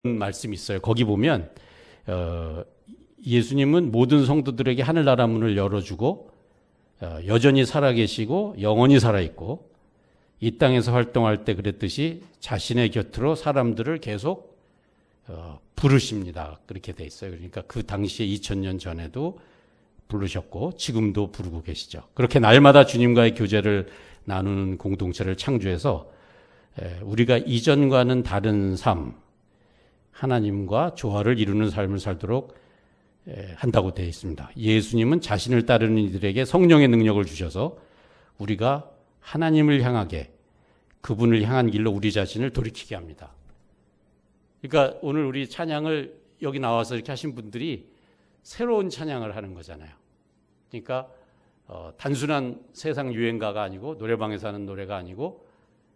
말씀이 있어요. 거기 보면 예수님은 모든 성도들에게 하늘나라 문을 열어주고 여전히 살아계시고 영원히 살아있고 이 땅에서 활동할 때 그랬듯이 자신의 곁으로 사람들을 계속 부르십니다. 그렇게 돼 있어요. 그러니까 그 당시에 2000년 전에도 부르셨고 지금도 부르고 계시죠. 그렇게 날마다 주님과의 교제를 나누는 공동체를 창조해서 우리가 이전과는 다른 삶, 하나님과 조화를 이루는 삶을 살도록 한다고 되어 있습니다. 예수님은 자신을 따르는 이들에게 성령의 능력을 주셔서 우리가 하나님을 향하게, 그분을 향한 길로 우리 자신을 돌이키게 합니다. 그러니까 오늘 우리 찬양을 여기 나와서 이렇게 하신 분들이 새로운 찬양을 하는 거잖아요. 그러니까 단순한 세상 유행가가 아니고 노래방에서 하는 노래가 아니고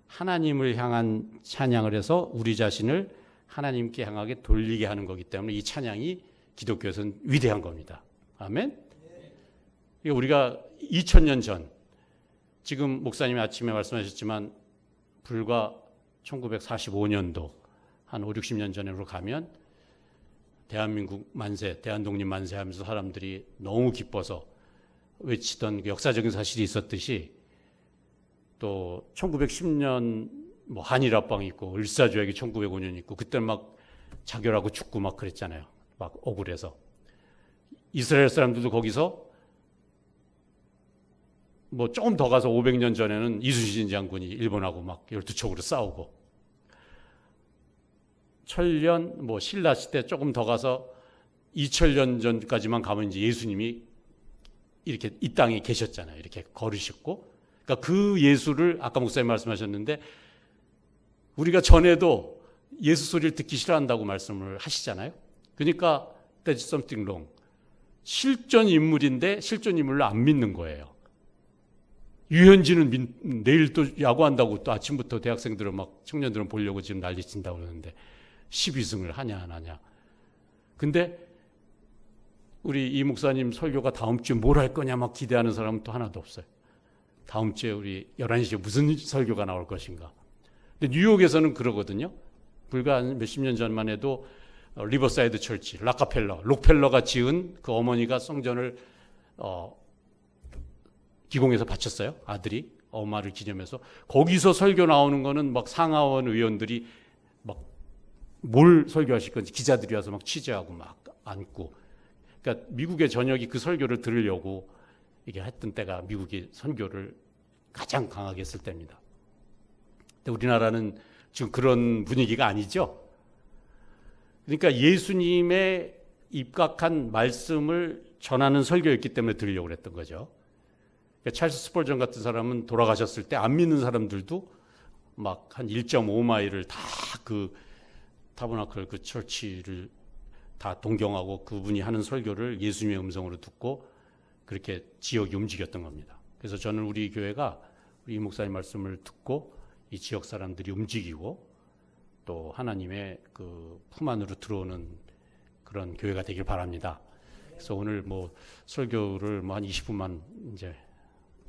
하나님을 향한 찬양을 해서 우리 자신을 하나님께 향하게 돌리게 하는 거기 때문에 이 찬양이 기독교에서는 위대한 겁니다. 아멘? 우리가 2000년 전, 지금 목사님이 아침에 말씀하셨지만 불과 1945년도 한 5, 60년 전으로 가면 대한민국 만세, 대한독립 만세 하면서 사람들이 너무 기뻐서 외치던 역사적인 사실이 있었듯이 또 1910년 뭐 한일 합방이 있고 을사조약이 1905년 있고 그때 막 자결하고 죽고 막 그랬잖아요. 막 억울해서. 이스라엘 사람들도 거기서 뭐 조금 더 가서 500년 전에는 이순신 장군이 일본하고 막 12척으로 싸우고 천년 뭐 신라 시대 조금 더 가서 2000년 전까지만 가면 이제 예수님이 이렇게 이 땅에 계셨잖아요. 이렇게 걸으셨고 그러니까 그 예수를 아까 목사님 말씀하셨는데 우리가 전에도 예수 소리를 듣기 싫어한다고 말씀을 하시잖아요. 그러니까 there's something wrong. 실존 인물인데 실존 인물로 안 믿는 거예요. 유현진은 내일 또 야구한다고 또 아침부터 대학생들은 막 청년들은 보려고 지금 난리친다고 그러는데 12승을 하냐 안 하냐. 근데 우리 이 목사님 설교가 다음 주에 뭘 할 거냐 막 기대하는 사람은 또 하나도 없어요. 다음 주에 우리 11시에 무슨 설교가 나올 것인가. 근데 뉴욕에서는 그러거든요. 불과 몇십 년 전만 해도 리버사이드 철치, 록펠러가 지은 그 어머니가 성전을 기공해서 바쳤어요. 아들이 엄마를 기념해서. 거기서 설교 나오는 거는 막 상하원 의원들이 막 뭘 설교하실 건지 기자들이 와서 막 취재하고 막 앉고. 그러니까 미국의 전역이 그 설교를 들으려고 이게 했던 때가 미국이 선교를 가장 강하게 했을 때입니다. 근데 우리나라는 지금 그런 분위기가 아니죠. 그러니까 예수님의 입각한 말씀을 전하는 설교였기 때문에 들으려고 그랬던 거죠. 그러니까 찰스 스펄전 같은 사람은 돌아가셨을 때 안 믿는 사람들도 막 한 1.5마일을 다 그 타버나클 그 철치를 다 동경하고 그분이 하는 설교를 예수님의 음성으로 듣고 그렇게 지역이 움직였던 겁니다. 그래서 저는 우리 교회가 우리 목사님 말씀을 듣고 이 지역 사람들이 움직이고 또 하나님의 그 품 안으로 들어오는 그런 교회가 되길 바랍니다. 그래서 오늘 뭐 설교를 뭐 한 20분만 이제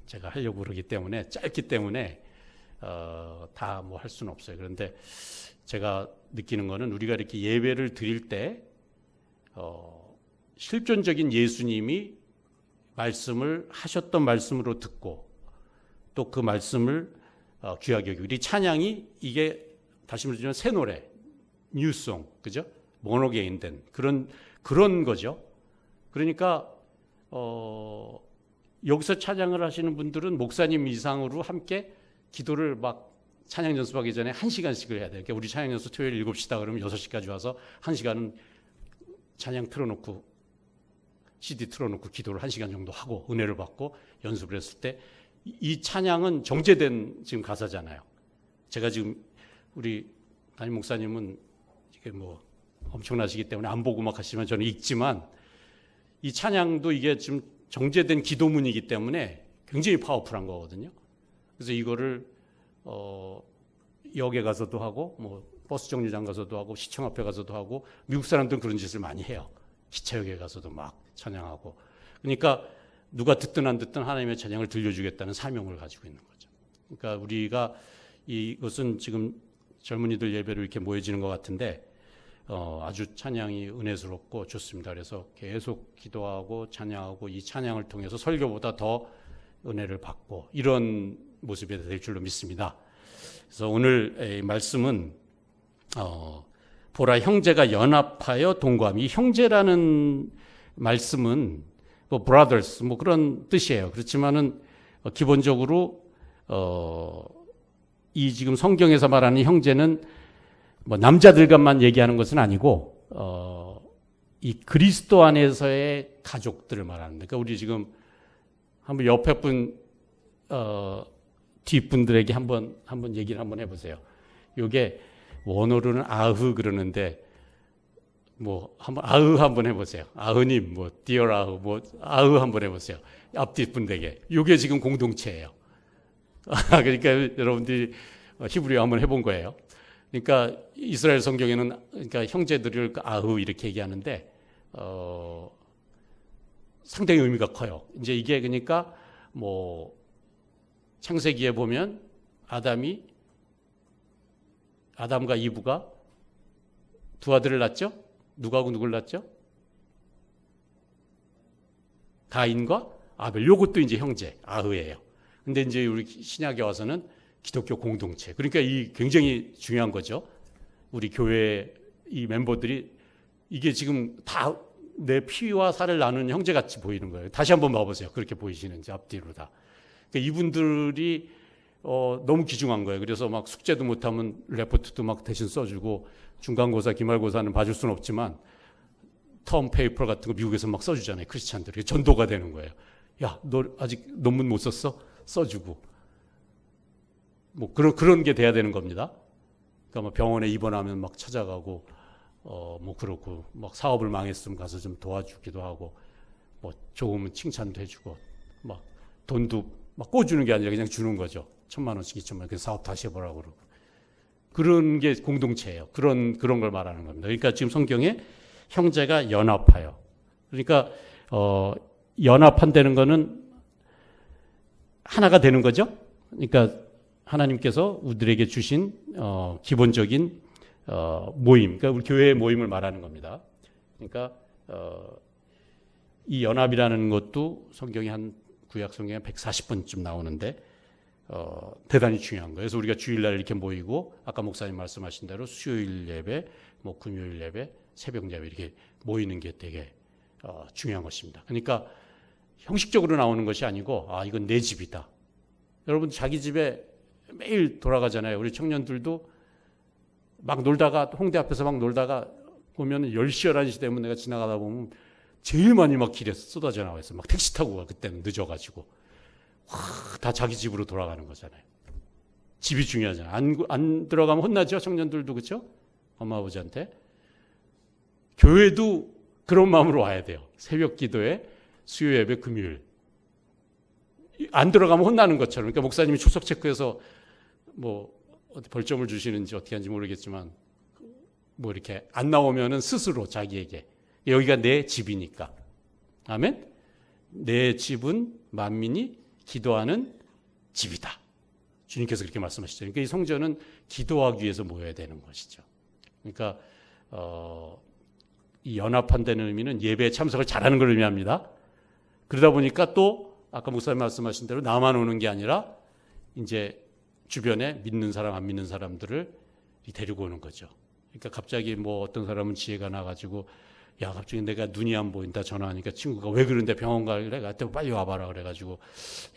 제가 하려고 그러기 때문에 짧기 때문에 다 뭐 할 수는 없어요. 그런데 제가 느끼는 거는 우리가 이렇게 예배를 드릴 때 실존적인 예수님이 말씀을 하셨던 말씀으로 듣고 또 그 말씀을 귀하게 여기고 우리 찬양이 이게 다시 말하면 새 노래, 뉴송, 그죠? 모노게인된 그런 거죠. 그러니까 여기서 찬양을 하시는 분들은 목사님 이상으로 함께 기도를 막 찬양 연습하기 전에 1시간씩을 해야 돼요. 그러니까 우리 찬양 연습 토요일 7시다 그러면 6시까지 와서 1시간은 찬양 틀어놓고 CD 틀어놓고 기도를 1시간 정도 하고 은혜를 받고 연습을 했을 때 이 찬양은 정제된 지금 가사잖아요. 제가 지금 우리 담임 목사님은 이게 뭐 엄청나시기 때문에 안 보고 막 하시지만 저는 읽지만 이 찬양도 이게 지금 정제된 기도문이기 때문에 굉장히 파워풀한 거거든요. 그래서 이거를 역에 가서도 하고 뭐 버스 정류장 가서도 하고 시청 앞에 가서도 하고 미국 사람들은 그런 짓을 많이 해요. 기차역에 가서도 막 찬양하고. 그러니까 누가 듣든 안 듣든 하나님의 찬양을 들려주겠다는 사명을 가지고 있는 거죠. 그러니까 우리가 이것은 지금 젊은이들 예배로 이렇게 모여지는 것 같은데 아주 찬양이 은혜스럽고 좋습니다. 그래서 계속 기도하고 찬양하고 이 찬양을 통해서 설교보다 더 은혜를 받고 이런 모습이 될 줄로 믿습니다. 그래서 오늘 말씀은 보라 형제가 연합하여 동거함. 이 형제라는 말씀은 뭐 brothers 뭐 그런 뜻이에요. 그렇지만은 기본적으로 이 지금 성경에서 말하는 형제는 뭐 남자들과만 얘기하는 것은 아니고 이 그리스도 안에서의 가족들을 말하는. 그러니까 우리 지금 한번 옆에 분 뒷분들에게 한번 얘기를 한번 해보세요. 요게 원어로는 아흐 그러는데 뭐 한번 아흐 한번 해보세요. 아흐님 뭐 디어 아흐 뭐 아흐 한번 해보세요. 앞뒤 분들에게 요게 지금 공동체예요. 그러니까 여러분들이 히브리어 한번 해본 거예요. 그러니까 이스라엘 성경에는 그러니까 형제들을 아흐 이렇게 얘기하는데 상당히 의미가 커요. 이제 이게 그러니까 뭐 창세기에 보면 아담과 이브가 두 아들을 낳죠? 누구하고 누굴 낳죠? 가인과 아벨. 요것도 이제 형제, 아흐예요. 근데 이제 우리 신약에 와서는 기독교 공동체. 그러니까 이 굉장히 중요한 거죠. 우리 교회 이 멤버들이 이게 지금 다 내 피와 살을 나누는 형제같이 보이는 거예요. 다시 한번 봐보세요. 그렇게 보이시는지 앞뒤로 다. 그러니까 이분들이 너무 귀중한 거예요. 그래서 막 숙제도 못하면 레포트도 막 대신 써주고 중간고사, 기말고사는 봐줄 수는 없지만 텀 페이퍼 같은 거 미국에서 막 써주잖아요. 크리스찬들이 전도가 되는 거예요. 야, 너 아직 논문 못 썼어? 써주고 뭐 그런 게 돼야 되는 겁니다. 그러니까 뭐 병원에 입원하면 막 찾아가고 뭐 그렇고 막 사업을 망했으면 가서 좀 도와주기도 하고 뭐 좋으면 칭찬도 해주고 막 돈도 막 꿔주는 게 아니라 그냥 주는 거죠. 1,000만 원씩 2,000만 원. 그 사업 다시 해보라고 그러고. 그런 게 공동체예요. 그런 걸 말하는 겁니다. 그러니까 지금 성경에 형제가 연합하여. 그러니까 연합한다는 거는 하나가 되는 거죠. 그러니까 하나님께서 우리들에게 주신 기본적인 모임, 그러니까 우리 교회의 모임을 말하는 겁니다. 그러니까 이 연합이라는 것도 성경이 한 구약 성경에 140번쯤 나오는데 대단히 중요한 거예요. 그래서 우리가 주일날 이렇게 모이고 아까 목사님 말씀하신 대로 수요일 예배, 뭐 금요일 예배, 새벽 예배 이렇게 모이는 게 되게 중요한 것입니다. 그러니까 형식적으로 나오는 것이 아니고 이건 내 집이다. 여러분 자기 집에 매일 돌아가잖아요. 우리 청년들도 막 놀다가 홍대 앞에서 막 놀다가 보면 10시, 11시 되면 내가 지나가다 보면 제일 많이 막 길에 쏟아져 나와 있어. 막 택시 타고 가. 그때는 늦어가지고. 다 자기 집으로 돌아가는 거잖아요. 집이 중요하잖아요. 안 들어가면 혼나죠? 청년들도 그렇죠? 엄마 아버지한테. 교회도 그런 마음으로 와야 돼요. 새벽 기도에 수요 예배 금요일. 안 들어가면 혼나는 것처럼. 그러니까 목사님이 출석 체크해서 뭐 어디 벌점을 주시는지 어떻게 하는지 모르겠지만 뭐 이렇게 안 나오면은 스스로 자기에게 여기가 내 집이니까. 아멘? 내 집은 만민이 기도하는 집이다. 주님께서 그렇게 말씀하시죠. 그러니까 이 성전은 기도하기 위해서 모여야 되는 것이죠. 그러니까 이 연합한다는 의미는 예배에 참석을 잘하는 걸 의미합니다. 그러다 보니까 또 아까 목사님 말씀하신 대로 나만 오는 게 아니라 이제 주변에 믿는 사람 안 믿는 사람들을 데리고 오는 거죠. 그러니까 갑자기 뭐 어떤 사람은 지혜가 나가지고 야 갑자기 내가 눈이 안 보인다 전화하니까 친구가 왜 그런데 병원 갈래? 그때 빨리 와봐라 그래가지고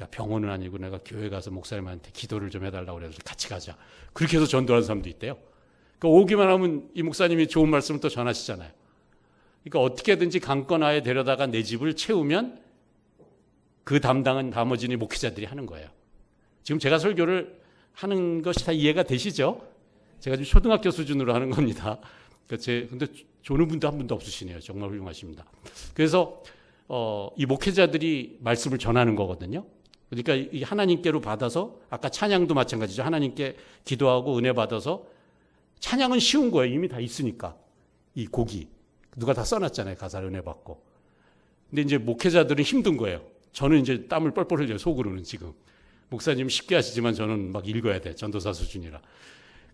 야 병원은 아니고 내가 교회 가서 목사님한테 기도를 좀 해달라고 그래서 같이 가자. 그렇게 해서 전도하는 사람도 있대요. 그러니까 오기만 하면 이 목사님이 좋은 말씀을 또 전하시잖아요. 그러니까 어떻게든지 강권하에 데려다가 내 집을 채우면 그 담당은 나머지는 목회자들이 하는 거예요. 지금 제가 설교를 하는 것이 다 이해가 되시죠? 제가 지금 초등학교 수준으로 하는 겁니다. 근데 조는 분도 한 분도 없으시네요. 정말 훌륭하십니다. 그래서 이 목회자들이 말씀을 전하는 거거든요. 그러니까 이 하나님께로 받아서 아까 찬양도 마찬가지죠. 하나님께 기도하고 은혜 받아서 찬양은 쉬운 거예요. 이미 다 있으니까. 이 곡이 누가 다 써놨잖아요. 가사를 은혜 받고. 근데 이제 목회자들은 힘든 거예요. 저는 이제 땀을 뻘뻘 흘려요. 속으로는 지금. 목사님 쉽게 하시지만 저는 막 읽어야 돼. 전도사 수준이라.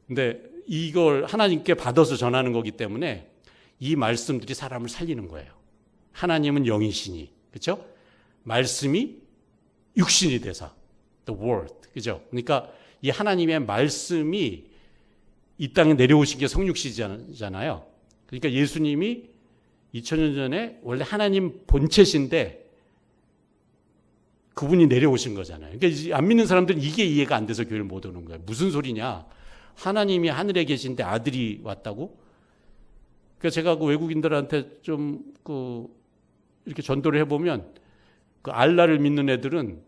근데 이걸 하나님께 받아서 전하는 거기 때문에 이 말씀들이 사람을 살리는 거예요. 하나님은 영이시니, 그렇죠? 말씀이 육신이 되사, the word, 그죠? 그러니까 이 하나님의 말씀이 이 땅에 내려오신 게 성육시잖아요. 그러니까 예수님이 2000년 전에 원래 하나님 본체신데 그분이 내려오신 거잖아요. 그러니까 안 믿는 사람들은 이게 이해가 안 돼서 교회를 못 오는 거예요. 무슨 소리냐? 하나님이 하늘에 계신데 아들이 왔다고? 그러니까 제가 그 외국인들한테 좀 이렇게 전도를 해보면 그 알라를 믿는 애들은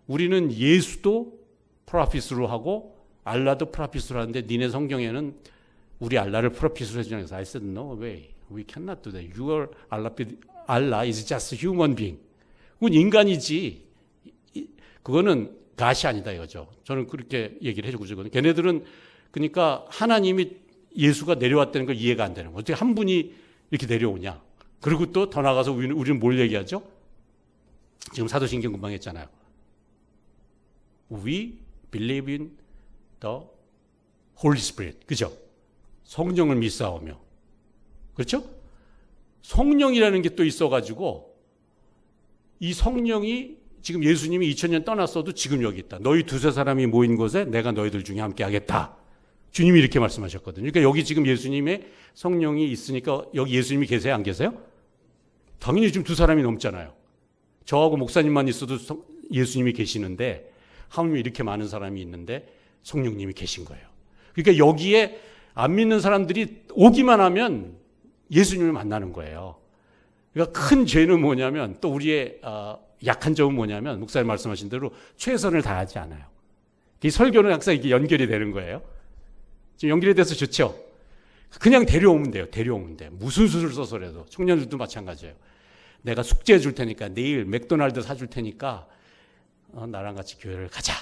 우리는 예수도 프로피스로 하고 알라도 프로피스로 하는데 니네 성경에는 우리 알라를 프로피스로 해주냐고 해서 I said no way. We cannot do that. Your Allah is just a human being. 그건 인간이지. 그거는 갓이 아니다 이거죠. 저는 그렇게 얘기를 해주고 있거든요. 걔네들은 그러니까 하나님이 예수가 내려왔다는 걸 이해가 안 되는 거예요. 어떻게 한 분이 이렇게 내려오냐. 그리고 또 더 나가서 우리는 뭘 얘기하죠? 지금 사도신경 금방 했잖아요. We believe in the Holy Spirit. 그죠? 성령을 믿사오며. 그렇죠? 성령이라는 게 또 있어가지고 이 성령이 지금 예수님이 2000년 떠났어도 지금 여기 있다. 너희 두세 사람이 모인 곳에 내가 너희들 중에 함께 하겠다. 주님이 이렇게 말씀하셨거든요. 그러니까 여기 지금 예수님의 성령이 있으니까 여기 예수님이 계세요? 안 계세요? 당연히 지금 두 사람이 넘잖아요. 저하고 목사님만 있어도 예수님이 계시는데 하물며 이렇게 많은 사람이 있는데 성령님이 계신 거예요. 그러니까 여기에 안 믿는 사람들이 오기만 하면 예수님을 만나는 거예요. 그러니까 큰 죄는 뭐냐면 또 우리의 약한 점은 뭐냐면 목사님 말씀하신 대로 최선을 다하지 않아요. 이 설교는 항상 이게 연결이 되는 거예요. 지금 연결이 돼서 좋죠. 그냥 데려오면 돼요. 데려오면 돼. 무슨 수를 써서라도. 청년들도 마찬가지예요. 내가 숙제해 줄 테니까 내일 맥도날드 사줄 테니까 나랑 같이 교회를 가자.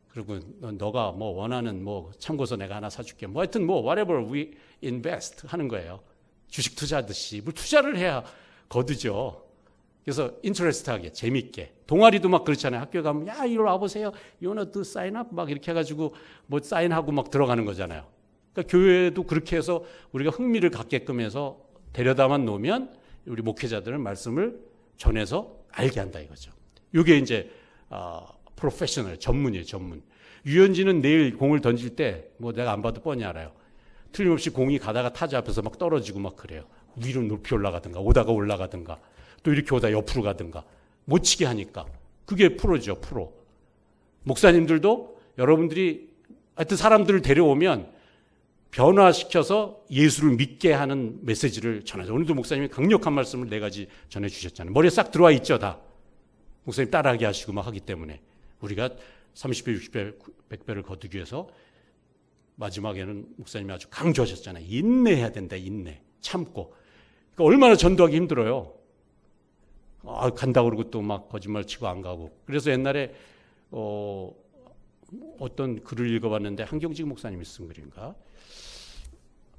그리고 너가 뭐 원하는 뭐 참고서 내가 하나 사줄게. 뭐 하여튼 뭐 whatever we invest 하는 거예요. 주식 투자하듯이. 뭘 투자를 해야 거두죠. 그래서 인터레스트하게 재밌게. 동아리도 막 그렇잖아요. 학교 가면 야 이리 와보세요. You wanna do sign up? 막 이렇게 해가지고 뭐 사인하고 막 들어가는 거잖아요. 그러니까 교회도 그렇게 해서 우리가 흥미를 갖게끔 해서 데려다만 놓으면 우리 목회자들은 말씀을 전해서 알게 한다 이거죠. 이게 이제 프로페셔널 전문이에요. 전문. 유현진은 내일 공을 던질 때 뭐 내가 안 봐도 뻔히 알아요. 틀림없이 공이 가다가 타자 앞에서 막 떨어지고 막 그래요. 위로 높이 올라가든가 오다가 올라가든가 또 이렇게 오다 옆으로 가든가 못 치게 하니까 그게 프로죠. 프로. 목사님들도 여러분들이 하여튼 사람들을 데려오면 변화시켜서 예수를 믿게 하는 메시지를 전하죠. 오늘도 목사님이 강력한 말씀을 4가지 전해주셨잖아요. 머리에 싹 들어와 있죠. 다. 목사님 따라하게 하시고 막 하기 때문에 우리가 30배, 60배, 100배를 거두기 위해서 마지막에는 목사님이 아주 강조하셨잖아요. 인내해야 된다. 인내. 참고. 그러니까 얼마나 전도하기 힘들어요. 간다고 그러고 또 막 거짓말 치고 안 가고. 그래서 옛날에 어떤 글을 읽어봤는데 한경직 목사님이 쓴 글인가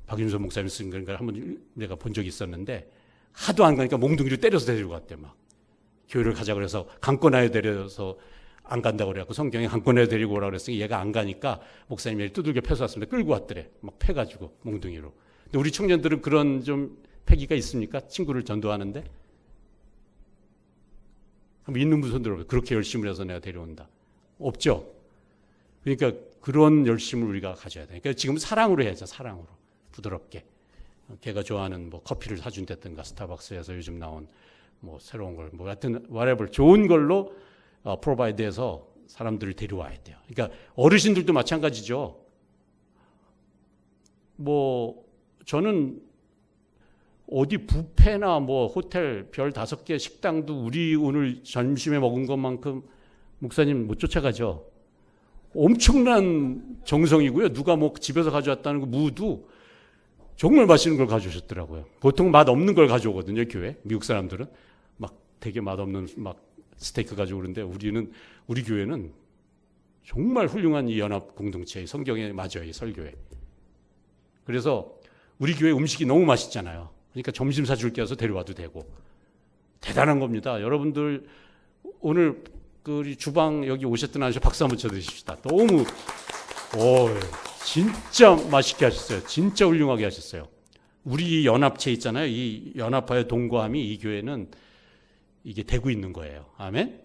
박윤선 목사님이 쓴 글인가 한번 내가 본 적이 있었는데 하도 안 가니까 몽둥이를 때려서 데리고 갔대. 막 교회를 가자 그래서 강권하여 데려서 안 간다고 그래갖고 성경에 강권하여 데리고 오라고 그랬으니 얘가 안 가니까 목사님이 두들겨 패서 왔습니다. 끌고 왔더래. 막 패가지고 몽둥이로. 근데 우리 청년들은 그런 좀 패기가 있습니까? 친구를 전도하는데 한번 있는 분 손들어. 그렇게 열심을 해서 내가 데려온다. 없죠. 그러니까 그런 열심을 우리가 가져야 돼. 그러니까 지금 사랑으로 해야죠. 사랑으로. 부드럽게. 걔가 좋아하는 뭐 커피를 사준다든가 스타벅스에서 요즘 나온 뭐 새로운 걸 뭐 하여튼 whatever 좋은 걸로 프로바이드해서 사람들을 데려와야 돼요. 그러니까 어르신들도 마찬가지죠. 뭐 저는 어디 뷔페나 뭐 호텔 별 5개 식당도 우리 오늘 점심에 먹은 것만큼 목사님 못 쫓아가죠. 엄청난 정성이고요. 누가 뭐 집에서 가져왔다는 거 무도 정말 맛있는 걸 가져오셨더라고요. 보통 맛없는 걸 가져오거든요. 교회 미국 사람들은 막 되게 맛없는 막 스테이크 가지고 오는데 우리 교회는 정말 훌륭한 이 연합 공동체 성경에 맞아요. 이 설교에. 그래서 우리 교회 음식이 너무 맛있잖아요. 그러니까 점심 사줄게 해서 데려와도 되고 대단한 겁니다. 여러분들 오늘 그 주방 여기 오셨던 아저씨 박수 한번 쳐주십시다. 너무 진짜 맛있게 하셨어요. 진짜 훌륭하게 하셨어요. 우리 연합체 있잖아요. 이 연합하여 동거함이 이 교회는 이게 되고 있는 거예요. 아멘.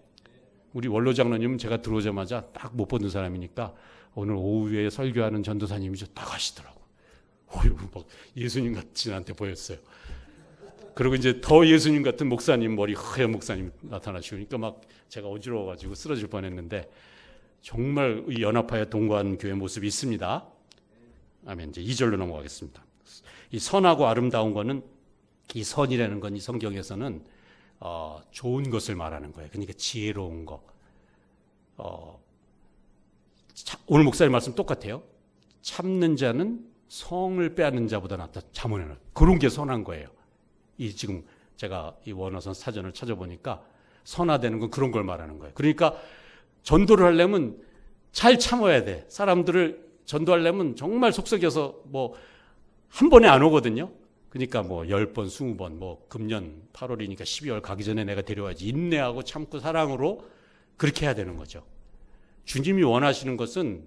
우리 원로 장로님은 제가 들어오자마자 딱 못 보는 사람이니까 오늘 오후에 설교하는 전도사님이죠. 딱 하시더라고. 막 예수님 같이 나한테 보였어요. 그리고 이제 더 예수님 같은 목사님, 머리 하얀 목사님 나타나시니까 막 제가 어지러워가지고 쓰러질 뻔했는데 정말 이 연합하여 동거한 교회 모습이 있습니다. 아멘. 이제 2절로 넘어가겠습니다. 이 선하고 아름다운 거는, 이 선이라는 건 이 성경에서는 좋은 것을 말하는 거예요. 그러니까 지혜로운 거. 오늘 목사님 말씀 똑같아요. 참는 자는 성을 빼앗는 자보다 낫다. 잠언에는 그런 게 선한 거예요. 이 지금 제가 이 원어선 사전을 찾아보니까 선화되는 건 그런 걸 말하는 거예요. 그러니까 전도를 하려면 잘 참아야 돼. 사람들을 전도하려면 정말 속썩여서 뭐 한 번에 안 오거든요. 그러니까 뭐 10번, 20번, 뭐 금년 8월이니까 12월 가기 전에 내가 데려와야지. 인내하고 참고 사랑으로 그렇게 해야 되는 거죠. 주님이 원하시는 것은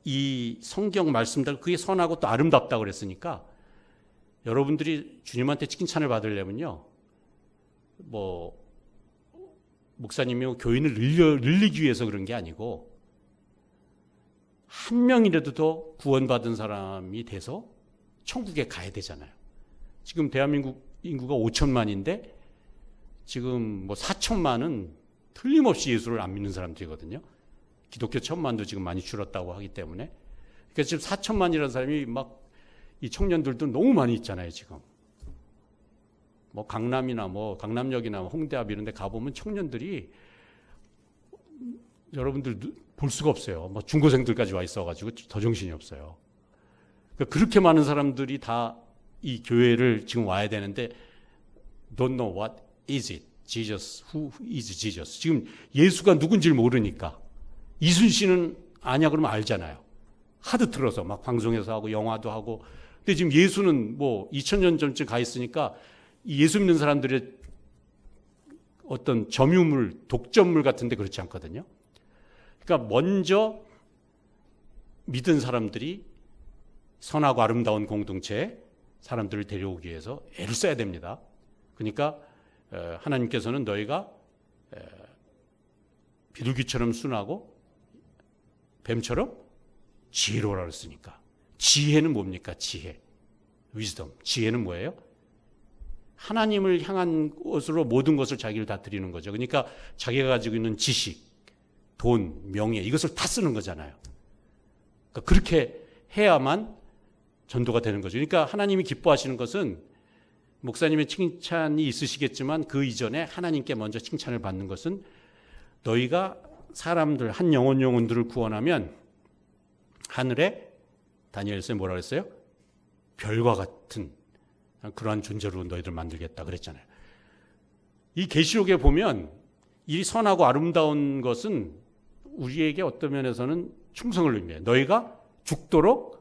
이 성경 말씀대로 그게 선하고 또 아름답다고 그랬으니까 여러분들이 주님한테 칭찬을 받으려면요, 뭐 목사님이 교인을 늘리기 위해서 그런 게 아니고 한 명이라도 더 구원받은 사람이 돼서 천국에 가야 되잖아요. 지금 대한민국 인구가 5천만인데 지금 뭐 4천만은 틀림없이 예수를 안 믿는 사람들이거든요. 기독교 천만도 지금 많이 줄었다고 하기 때문에. 그러니까 지금 4천만이라는 사람이 막 이 청년들도 너무 많이 있잖아요, 지금. 뭐 강남이나 뭐 강남역이나 홍대 앞 이런 데 가보면 청년들이 여러분들 볼 수가 없어요. 뭐 중고생들까지 와 있어가지고 더 정신이 없어요. 그러니까 그렇게 많은 사람들이 다 이 교회를 지금 와야 되는데 don't know what is it? Jesus, who is Jesus? 지금 예수가 누군지를 모르니까 이순신은 아냐 그러면 알잖아요. 하도 들어서 막 방송에서 하고 영화도 하고. 근데 지금 예수는 뭐 2000년 전쯤 가 있으니까 이 예수 믿는 사람들의 어떤 점유물, 독점물 같은데 그렇지 않거든요. 그러니까 먼저 믿은 사람들이 선하고 아름다운 공동체에 사람들을 데려오기 위해서 애를 써야 됩니다. 그러니까 하나님께서는 너희가 비둘기처럼 순하고 뱀처럼 지혜로우라 그랬으니까. 지혜는 뭡니까? 지혜. wisdom. 지혜는 뭐예요? 하나님을 향한 것으로 모든 것을 자기를 다 드리는 거죠. 그러니까 자기가 가지고 있는 지식, 돈, 명예 이것을 다 쓰는 거잖아요. 그러니까 그렇게 해야만 전도가 되는 거죠. 그러니까 하나님이 기뻐하시는 것은 목사님의 칭찬이 있으시겠지만 그 이전에 하나님께 먼저 칭찬을 받는 것은 너희가 사람들, 한 영혼들을 구원하면 하늘에 다니엘서에 뭐라 그랬어요? 별과 같은 그러한 존재로 너희들 만들겠다 그랬잖아요. 이 계시록에 보면 이 선하고 아름다운 것은 우리에게 어떤 면에서는 충성을 의미해요. 너희가 죽도록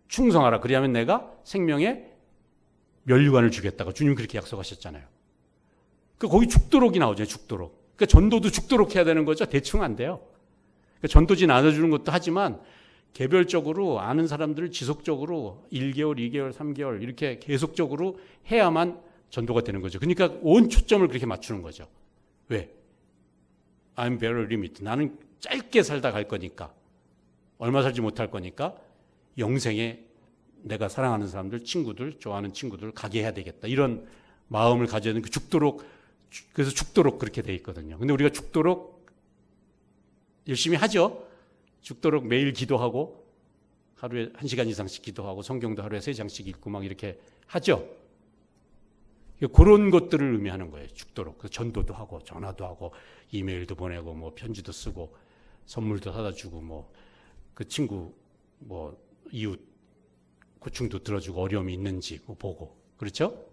충성하라. 그리하면 내가 생명의 면류관을 주겠다고 주님 그렇게 약속하셨잖아요. 거기 죽도록이 나오죠. 죽도록. 그러니까 전도도 죽도록 해야 되는 거죠. 대충 안 돼요. 그러니까 전도지 나눠주는 것도 하지만 개별적으로 아는 사람들을 지속적으로 1개월, 2개월, 3개월 이렇게 계속적으로 해야만 전도가 되는 거죠. 그러니까 온 초점을 그렇게 맞추는 거죠. 왜? I'm very limited. 나는 짧게 살다 갈 거니까. 얼마 살지 못할 거니까 영생에 내가 사랑하는 사람들, 친구들, 좋아하는 친구들 가게 해야 되겠다. 이런 마음을 가져야 되는 그 죽도록, 그래서 죽도록 그렇게 돼 있거든요. 근데 우리가 죽도록 열심히 하죠. 죽도록 매일 기도하고 하루에 1시간 이상씩 기도하고 성경도 하루에 3장씩 읽고 막 이렇게 하죠. 그런 것들을 의미하는 거예요. 죽도록. 전도도 하고 전화도 하고 이메일도 보내고 뭐 편지도 쓰고 선물도 사다 주고 뭐 그 친구 뭐 이웃 고충도 들어주고 어려움이 있는지 보고. 그렇죠?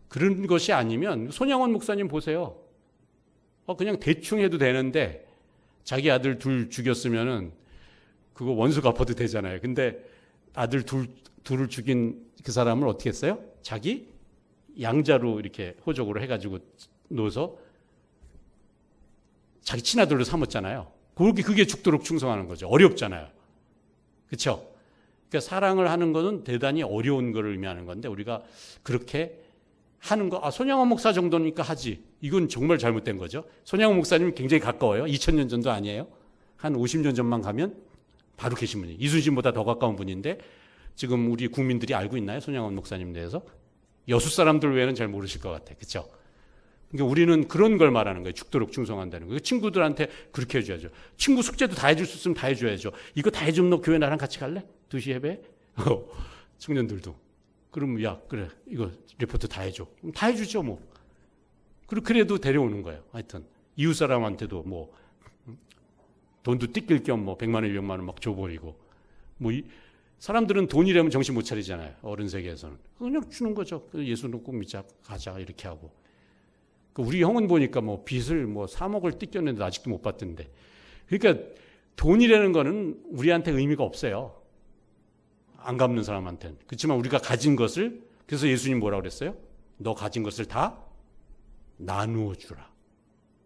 그런 것이 아니면 손양원 목사님 보세요. 그냥 대충 해도 되는데 자기 아들 둘 죽였으면은 그거 원수 갚아도 되잖아요. 근데 아들 둘을 죽인 그 사람을 어떻게 했어요? 자기 양자로 이렇게 호적으로 해가지고 놓아서 자기 친아들로 삼았잖아요. 그게 죽도록 충성하는 거죠. 어렵잖아요. 그렇죠? 그러니까 사랑을 하는 것은 대단히 어려운 걸 의미하는 건데 우리가 그렇게 하는 거, 손양원 목사 정도니까 하지. 이건 정말 잘못된 거죠. 손양원 목사님 굉장히 가까워요. 2000년 전도 아니에요. 한 50년 전만 가면 바로 계신 분이 이순신보다 더 가까운 분인데 지금 우리 국민들이 알고 있나요? 손양원 목사님 대해서? 여수 사람들 외에는 잘 모르실 것 같아요. 그렇죠? 그러니까 우리는 그런 걸 말하는 거예요. 죽도록 충성한다는 거예요. 친구들한테 그렇게 해줘야죠. 친구 숙제도 다 해줄 수 있으면 다 해줘야죠. 이거 다 해주면 너 교회 나랑 같이 갈래? 2시 예배? 청년들도. 그럼 야 그래 이거 리포트 다 해줘. 그럼 다 해주죠 뭐. 그래도 데려오는 거예요. 하여튼 이웃 사람한테도 뭐 돈도 띠낄 겸 뭐 100만 원, 200만 원 막 줘버리고 뭐 사람들은 돈이라면 정신 못 차리잖아요. 어른 세계에서는 그냥 주는 거죠. 예수는 꼭 믿자 가자 이렇게 하고. 우리 형은 보니까 뭐 빚을 뭐 3억을 띠꼈는데 아직도 못 받던데. 그러니까 돈이라는 거는 우리한테 의미가 없어요. 안 갚는 사람한테는. 그렇지만 우리가 가진 것을, 그래서 예수님 뭐라고 그랬어요? 너 가진 것을 다 나누어 주라.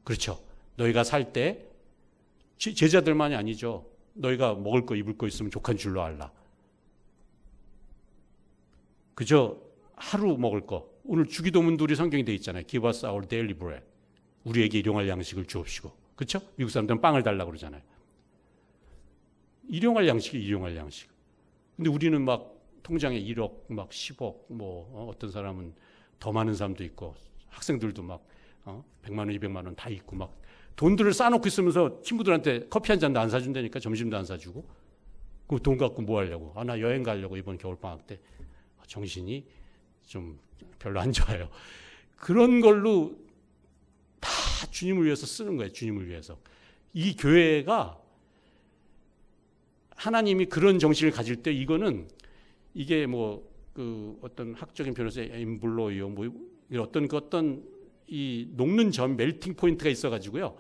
그렇죠. 너희가 살 때 제자들만이 아니죠. 너희가 먹을 거 입을 거 있으면 족한 줄로 알라. 그저 하루 먹을 거. 오늘 주기도문들이 성경이 돼 있잖아요. Give us our daily bread. 우리에게 일용할 양식을 주옵시고. 그렇죠? 미국 사람들은 빵을 달라고 그러잖아요. 일용할 양식이 일용할 양식. 근데 우리는 막 통장에 1억, 막 10억, 뭐 어떤 사람은 더 많은 사람도 있고 학생들도 막 100만 원, 200만 원 다 있고 막 돈들을 쌓아놓고 있으면서 친구들한테 커피 한 잔도 안 사준다니까 점심도 안 사주고 그 돈 갖고 뭐 하려고? 나 여행 가려고 이번 겨울방학 때. 정신이 좀 별로 안 좋아요. 그런 걸로 다 주님을 위해서 쓰는 거예요. 주님을 위해서. 이 교회가 하나님이 그런 정신을 가질 때 이거는 이게 뭐 그 어떤 학적인 표현에서 엠블로이어 뭐 어떤 이 녹는 점 멜팅 포인트가 있어가지고요.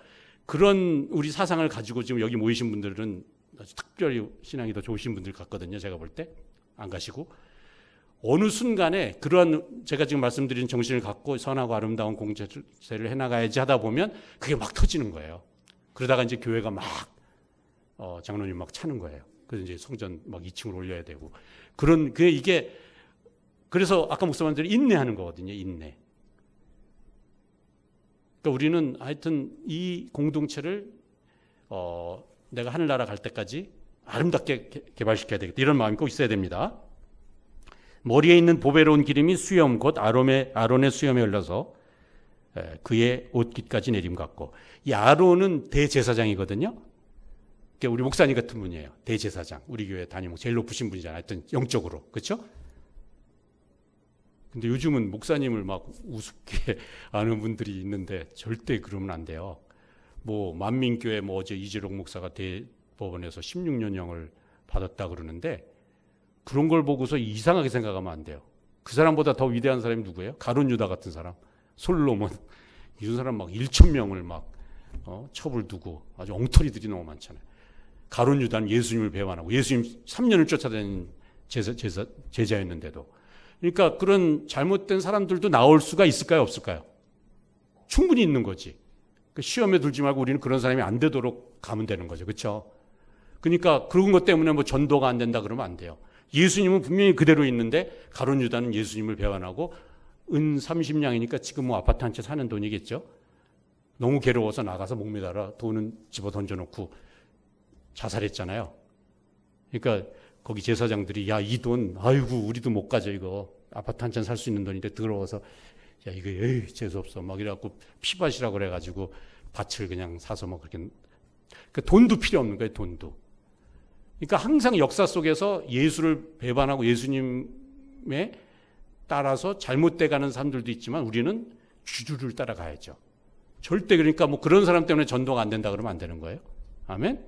그런 우리 사상을 가지고 지금 여기 모이신 분들은 아주 특별히 신앙이 더 좋으신 분들 같거든요. 제가 볼 때 안 가시고 어느 순간에 그러한 제가 지금 말씀드린 정신을 갖고 선하고 아름다운 공제를 해나가야지 하다 보면 그게 막 터지는 거예요. 그러다가 이제 교회가 막 장로님 막 차는 거예요. 그래서 이제 성전 막 2층으로 올려야 되고 그런 이게 그래서 아까 목사님들이 인내하는 거거든요. 인내. 그러니까 우리는 하여튼 이 공동체를 내가 하늘나라 갈 때까지 아름답게 개발시켜야 되겠다. 이런 마음이 꼭 있어야 됩니다. 머리에 있는 보배로운 기름이 수염 곧 아론의 수염에 흘러서 그의 옷깃까지 내림 같고 이 아론은 대제사장이거든요. 그러니까 우리 목사님 같은 분이에요. 대제사장. 우리 교회 담임 제일 높으신 분이잖아요. 하여튼 영적으로. 그렇죠? 근데 요즘은 목사님을 막 우습게 아는 분들이 있는데 절대 그러면 안 돼요. 뭐 만민교회 뭐 어제 이재록 목사가 대법원에서 16년형을 받았다 그러는데 그런 걸 보고서 이상하게 생각하면 안 돼요. 그 사람보다 더 위대한 사람이 누구예요? 가룟 유다 같은 사람, 솔로몬 이런 사람 막 1,000명을 막 첩을 두고 아주 엉터리들이 너무 많잖아요. 가룟 유다는 예수님을 배반하고 예수님 3년을 쫓아다닌 제자였는데도 그러니까 그런 잘못된 사람들도 나올 수가 있을까요? 없을까요? 충분히 있는 거지. 시험에 들지 말고 우리는 그런 사람이 안 되도록 가면 되는 거죠. 그렇죠? 그러니까 그런 것 때문에 뭐 전도가 안 된다 그러면 안 돼요. 예수님은 분명히 그대로 있는데 가룟 유다는 예수님을 배반하고 은 30냥이니까 지금 뭐 아파트 한 채 사는 돈이겠죠. 너무 괴로워서 나가서 목매달아 돈은 집어 던져놓고 자살했잖아요. 그러니까 거기 제사장들이 야, 이 돈 아이고 우리도 못 가져 이거 아파트 한 채 살 수 있는 돈인데 더러워서 야 이거 재수없어 막 이래갖고 피밭이라고 그래가지고 밭을 그냥 사서 뭐 그렇게 그러니까 돈도 필요 없는 거예요. 돈도. 그러니까 항상 역사 속에서 예수를 배반하고 예수님에 따라서 잘못돼가는 사람들도 있지만 우리는 주주를 따라가야죠. 절대 그러니까 뭐 그런 사람 때문에 전도가 안 된다 그러면 안 되는 거예요. 아멘?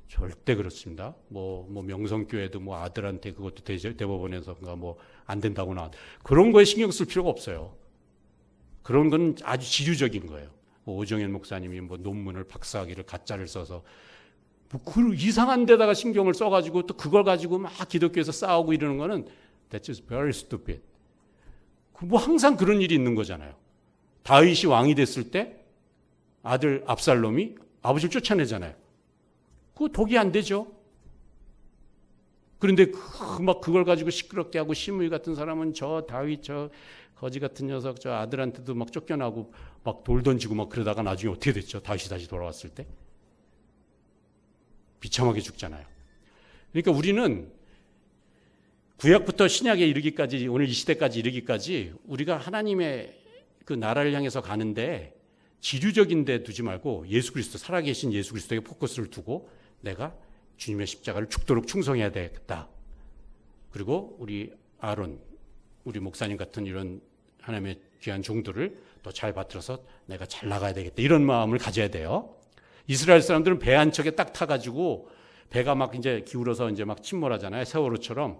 절대 그렇습니다. 뭐 명성교회도 뭐 아들한테 그것도 대법원에서 뭐 안 된다거나 그런 거에 신경 쓸 필요가 없어요. 그런 건 아주 지류적인 거예요. 뭐 오정현 목사님이 뭐 논문을 박사학위를 가짜를 써서 뭐 그 이상한 데다가 신경을 써가지고 또 그걸 가지고 막 기독교에서 싸우고 이러는 거는 that's just very stupid. 뭐 항상 그런 일이 있는 거잖아요. 다윗이 왕이 됐을 때 아들 압살롬이 아버지를 쫓아내잖아요. 그거 독이 안 되죠. 그런데 막 그걸 가지고 시끄럽게 하고 시므이 같은 사람은 저 다윗 저 거지 같은 녀석 저 아들한테도 막 쫓겨나고 막 돌 던지고 막 그러다가 나중에 어떻게 됐죠? 다윗이 다시 돌아왔을 때 비참하게 죽잖아요. 그러니까 우리는 구약부터 신약에 이르기까지 오늘 이 시대까지 이르기까지 우리가 하나님의 그 나라를 향해서 가는데 지류적인 데 두지 말고 예수 그리스도 살아계신 예수 그리스도에게 포커스를 두고 내가 주님의 십자가를 죽도록 충성해야 되겠다. 그리고 우리 아론, 우리 목사님 같은 이런 하나님의 귀한 종들을 더 잘 받들어서 내가 잘 나가야 되겠다. 이런 마음을 가져야 돼요. 이스라엘 사람들은 배 한 척에 딱 타가지고 배가 막 이제 기울어서 이제 막 침몰하잖아요. 세월호처럼.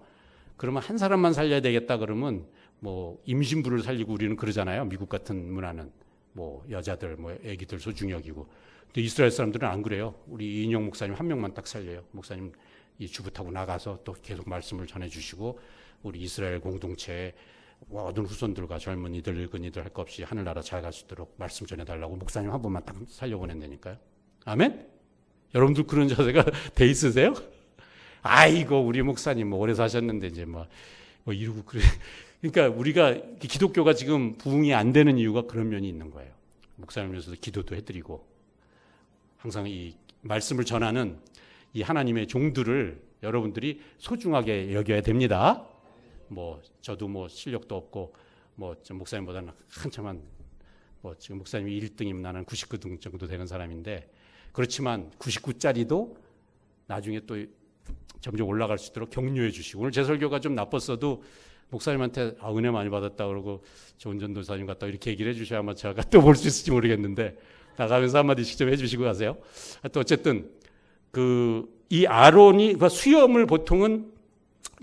그러면 한 사람만 살려야 되겠다 그러면 뭐 임신부를 살리고 우리는 그러잖아요. 미국 같은 문화는 뭐 여자들, 뭐 아기들 소중히 여기고. 근데 이스라엘 사람들은 안 그래요. 우리 이인영 목사님 한 명만 딱 살려요. 목사님 이 주부 타고 나가서 또 계속 말씀을 전해주시고 우리 이스라엘 공동체에 모든 후손들과 젊은이들, 늙은이들 할 것 없이 하늘나라 잘 갈 수 있도록 말씀 전해달라고 목사님 한 분만 딱 살려보낸다니까요. 아멘? 여러분들 그런 자세가 돼 있으세요? 아이고 우리 목사님 뭐 오래 사셨는데 이제 뭐 이러고 그래. 그러니까 우리가 기독교가 지금 부흥이 안 되는 이유가 그런 면이 있는 거예요. 목사님 위해서도 기도도 해드리고 항상 이 말씀을 전하는 이 하나님의 종들을 여러분들이 소중하게 여겨야 됩니다. 뭐 저도 뭐 실력도 없고 뭐 목사님보다는 한참한 뭐 지금 목사님이 1등이면 나는 99등 정도 되는 사람인데 그렇지만 99짜리도 나중에 또 점점 올라갈 수 있도록 격려해 주시고 오늘 제 설교가 좀 나빴어도 목사님한테 은혜 많이 받았다 그러고 좋은 전도사님 같다 이렇게 얘기를 해 주셔야 아마 제가 또 볼 수 있을지 모르겠는데 나가면서 한마디씩 좀 해 주시고 가세요. 또 어쨌든 이 아론이 수염을 보통은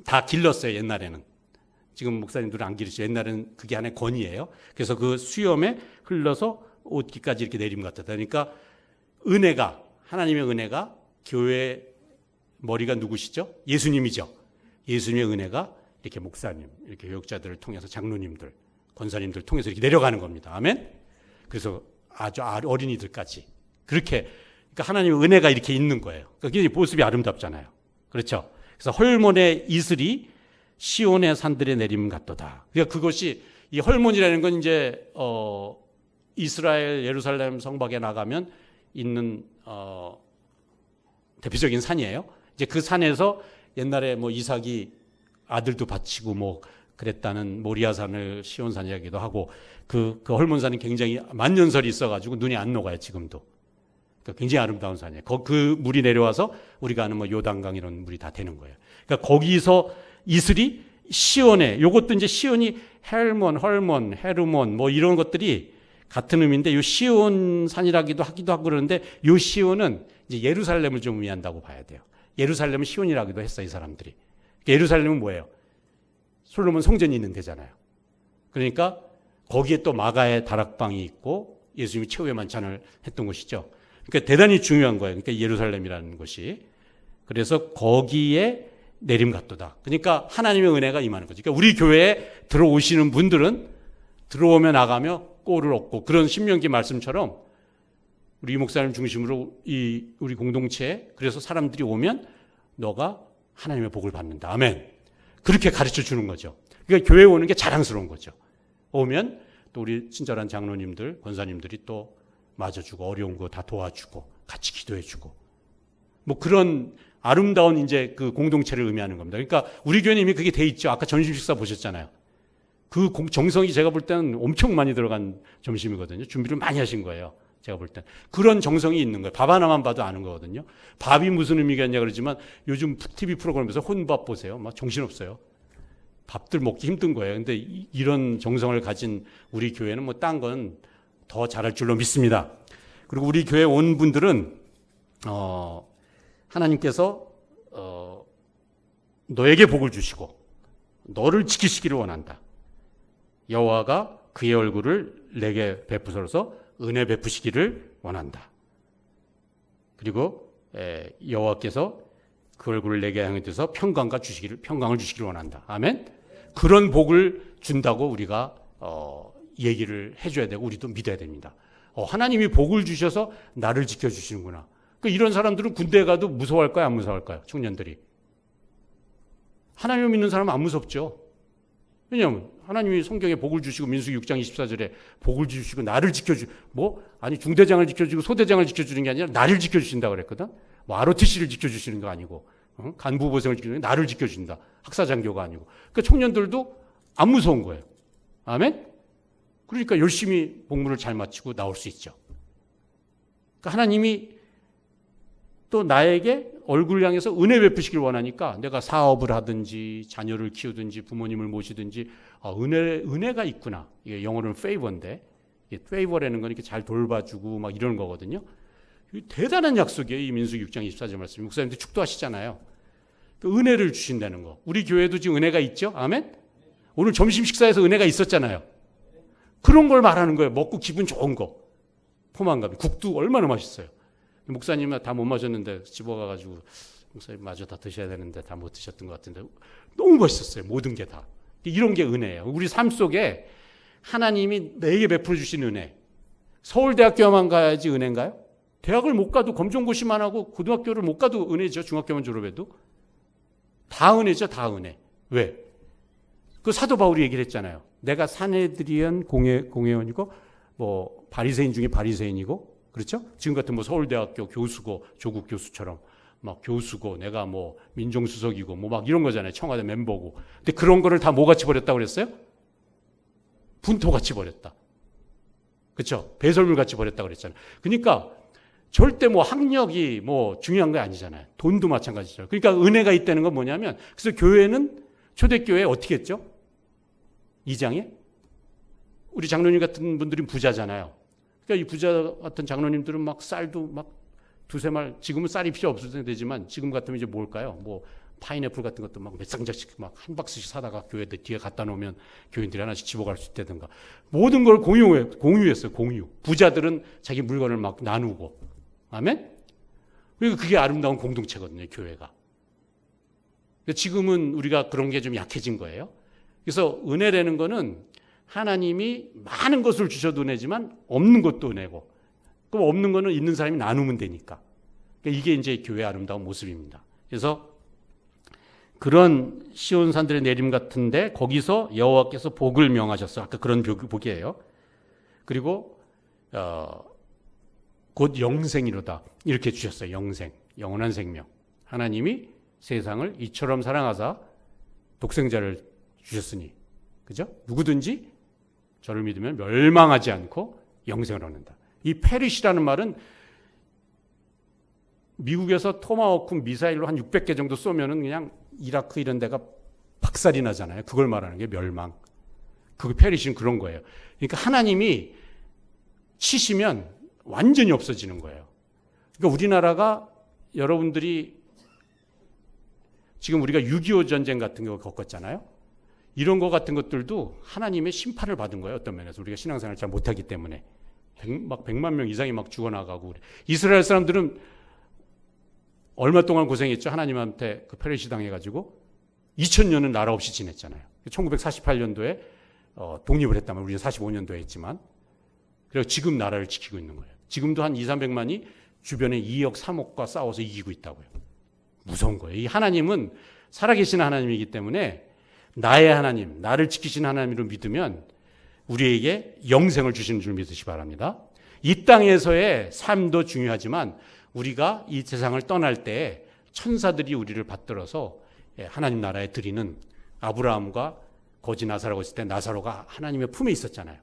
다 길렀어요. 옛날에는. 지금 목사님들은 안 기르시죠. 옛날에는 그게 하나의 권위예요. 그래서 그 수염에 흘러서 옷깃까지 이렇게 내림 같다. 그러니까 은혜가 하나님의 은혜가 교회 머리가 누구시죠? 예수님이죠. 예수님의 은혜가 이렇게 목사님, 이렇게 교육자들을 통해서 장로님들, 권사님들 통해서 이렇게 내려가는 겁니다. 아멘. 그래서 아주 어린이들까지 그렇게 그러니까 하나님의 은혜가 이렇게 있는 거예요. 그러니까 모습이 아름답잖아요. 그렇죠. 그래서 헐몬의 이슬이 시온의 산들에 내림 같도다. 그러니까 그것이 이 헐몬이라는 건 이제 이스라엘 예루살렘 성곽에 나가면 있는 대표적인 산이에요. 이제 그 산에서 옛날에 뭐 이삭이 아들도 바치고 뭐 그랬다는 모리아산을 시온산이라기도 하고 그 헐몬산은 굉장히 만년설이 있어가지고 눈이 안 녹아요 지금도. 그러니까 굉장히 아름다운 산이에요. 그 물이 내려와서 우리가 아는 뭐 요단강 이런 물이 다 되는 거예요. 그러니까 거기서 이슬이 시온에 요것도 이제 시온이 헐몬, 헤르몬 뭐 이런 것들이 같은 의미인데 요 시온산이라기도 하기도 하고 그러는데 요 시온은 이제 예루살렘을 좀 의미한다고 봐야 돼요. 예루살렘은 시온이라기도 했어요, 이 사람들이. 그러니까 예루살렘은 뭐예요? 솔로몬 성전이 있는 데잖아요. 그러니까 거기에 또 마가의 다락방이 있고 예수님이 최후의 만찬을 했던 곳이죠. 그러니까 대단히 중요한 거예요. 그러니까 예루살렘이라는 것이. 그래서 거기에 내림 같도다. 그러니까 하나님의 은혜가 임하는 거죠. 그러니까 우리 교회에 들어오시는 분들은 들어오며 나가며 꼴을 얻고 그런 신명기 말씀처럼 우리 목사님 중심으로 우리 공동체에 그래서 사람들이 오면 너가 하나님의 복을 받는다. 아멘. 그렇게 가르쳐 주는 거죠. 그러니까 교회에 오는 게 자랑스러운 거죠. 오면 또 우리 친절한 장로님들, 권사님들이 또 맞아주고 어려운 거 다 도와주고 같이 기도해주고 뭐 그런 아름다운 이제 그 공동체를 의미하는 겁니다. 그러니까 우리 교회는 이미 그게 돼 있죠. 아까 점심 식사 보셨잖아요. 그 정성이 제가 볼 때는 엄청 많이 들어간 점심이거든요. 준비를 많이 하신 거예요. 제가 볼 땐. 그런 정성이 있는 거예요. 밥 하나만 봐도 아는 거거든요. 밥이 무슨 의미가 있냐 그러지만 요즘 TV 프로그램에서 혼밥 보세요. 막 정신없어요. 밥들 먹기 힘든 거예요. 근데 이런 정성을 가진 우리 교회는 뭐 딴 건 더 잘할 줄로 믿습니다. 그리고 우리 교회 온 분들은 하나님께서 너에게 복을 주시고 너를 지키시기를 원한다. 여호와가 그의 얼굴을 내게 베푸셔서 은혜 베푸시기를 원한다. 그리고 여호와께서 그 얼굴을 내게 향해 서 평강을 주시기를 원한다. 아멘. 그런 복을 준다고 우리가 얘기를 해줘야 되고 우리도 믿어야 됩니다. 하나님이 복을 주셔서 나를 지켜주시는구나. 그러니까 이런 사람들은 군대에 가도 무서워할까요? 안 무서워할까요? 청년들이. 하나님을 믿는 사람은 안 무섭죠. 왜냐하면 하나님이 성경에 복을 주시고 민수기 6장 24절에 복을 주시고 나를 아니 중대장을 지켜주고 소대장을 지켜주는 게 아니라 나를 지켜주신다고 그랬거든. 뭐 ROTC를 지켜주시는 거 아니고 간부 보생을 지켜주는 나를 지켜주신다. 학사장교가 아니고. 그러니까 청년들도 안 무서운 거예요. 아멘? 그러니까 열심히 복무를 잘 마치고 나올 수 있죠. 그러니까 하나님이 또 나에게 얼굴 향해서 은혜 베푸시길 원하니까 내가 사업을 하든지 자녀를 키우든지 부모님을 모시든지 은혜가 있구나. 이게 영어로는 favor인데 favor라는 건 이렇게 잘 돌봐주고 막 이런 거거든요. 대단한 약속이에요. 이 민수기 6장 24절 말씀. 목사님들 축도하시잖아요. 그 은혜를 주신다는 거. 우리 교회도 지금 은혜가 있죠. 아멘? 오늘 점심 식사에서 은혜가 있었잖아요. 그런 걸 말하는 거예요. 먹고 기분 좋은 거. 포만감. 국도 얼마나 맛있어요. 목사님은 다 못 마셨는데 집어가가지고 목사님 마저 다 드셔야 되는데 다 못 드셨던 것 같은데 너무 맛있었어요. 모든 게 다. 이런 게 은혜예요. 우리 삶 속에 하나님이 내게 베풀어 주신 은혜. 서울대학교만 가야지 은혜인가요? 대학을 못 가도 검정고시만 하고 고등학교를 못 가도 은혜죠. 중학교만 졸업해도. 다 은혜죠. 다 은혜. 왜? 그 사도 바울이 얘기를 했잖아요. 내가 사내들이온 공회원이고 뭐 바리새인 중에 바리새인이고 그렇죠? 지금 같은 뭐 서울대학교 교수고 조국 교수처럼 막 교수고 내가 뭐 민정수석이고 뭐 막 이런 거잖아요. 청와대 멤버고. 근데 그런 거를 다 뭐 같이 버렸다고 그랬어요? 분토 같이 버렸다. 그렇죠? 배설물 같이 버렸다고 그랬잖아요. 그러니까 절대 뭐 학력이 뭐 중요한 게 아니잖아요. 돈도 마찬가지죠. 그러니까 은혜가 있다는 건 뭐냐면 그래서 교회는 초대교회 어떻게 했죠? 2장에 우리 장로님 같은 분들이 부자잖아요. 그러니까 이 부자 같은 장로님들은 막 쌀도 막 두세 말, 지금은 쌀이 필요 없을 때지만 지금 같으면 이제 뭘까요? 뭐 파인애플 같은 것도 막 몇 상자씩 막 한 박스씩 사다가 교회 뒤에 갖다 놓으면 교인들이 하나씩 집어갈 수 있다든가. 모든 걸 공유했어요. 공유. 부자들은 자기 물건을 막 나누고. 아멘? 그러니까 그게 아름다운 공동체거든요. 교회가. 지금은 우리가 그런 게 좀 약해진 거예요. 그래서 은혜라는 거는 하나님이 많은 것을 주셔도 은혜지만 없는 것도 은혜고, 그럼 없는 거는 있는 사람이 나누면 되니까. 그러니까 이게 이제 교회의 아름다운 모습입니다. 그래서 그런 시온산들의 내림 같은데 거기서 여호와께서 복을 명하셨어. 아까 그런 복이에요. 그리고 곧 영생이로다 이렇게 주셨어요. 영생, 영원한 생명. 하나님이 세상을 이처럼 사랑하사 독생자를 주셨으니, 그죠? 누구든지 저를 믿으면 멸망하지 않고 영생을 얻는다. 이 페리시라는 말은 미국에서 토마호크 미사일로 한 600개 정도 쏘면은 그냥 이라크 이런 데가 박살이 나잖아요. 그걸 말하는 게 멸망. 그 페리시는 그런 거예요. 그러니까 하나님이 치시면 완전히 없어지는 거예요. 그러니까 우리나라가 여러분들이 지금 우리가 6.25 전쟁 같은 거 겪었잖아요. 이런 거 같은 것들도 하나님의 심판을 받은 거예요. 어떤 면에서 우리가 신앙생활을 잘 못하기 때문에 막 100만 명 이상이 막 죽어나가고. 이스라엘 사람들은 얼마 동안 고생했죠. 하나님한테 그 페르시 당해가지고 2000년은 나라 없이 지냈잖아요. 1948년도에 독립을 했다면 우리는 45년도에 했지만, 그래서 지금 나라를 지키고 있는 거예요. 지금도 한 200~300만이 주변에 2억 3억과 싸워서 이기고 있다고요. 무서운 거예요. 이 하나님은 살아계신 하나님이기 때문에 나의 하나님, 나를 지키신 하나님으로 믿으면 우리에게 영생을 주시는 줄 믿으시기 바랍니다. 이 땅에서의 삶도 중요하지만 우리가 이 세상을 떠날 때 천사들이 우리를 받들어서 하나님 나라에 드리는, 아브라함과 거지 나사로가 있을 때 나사로가 하나님의 품에 있었잖아요.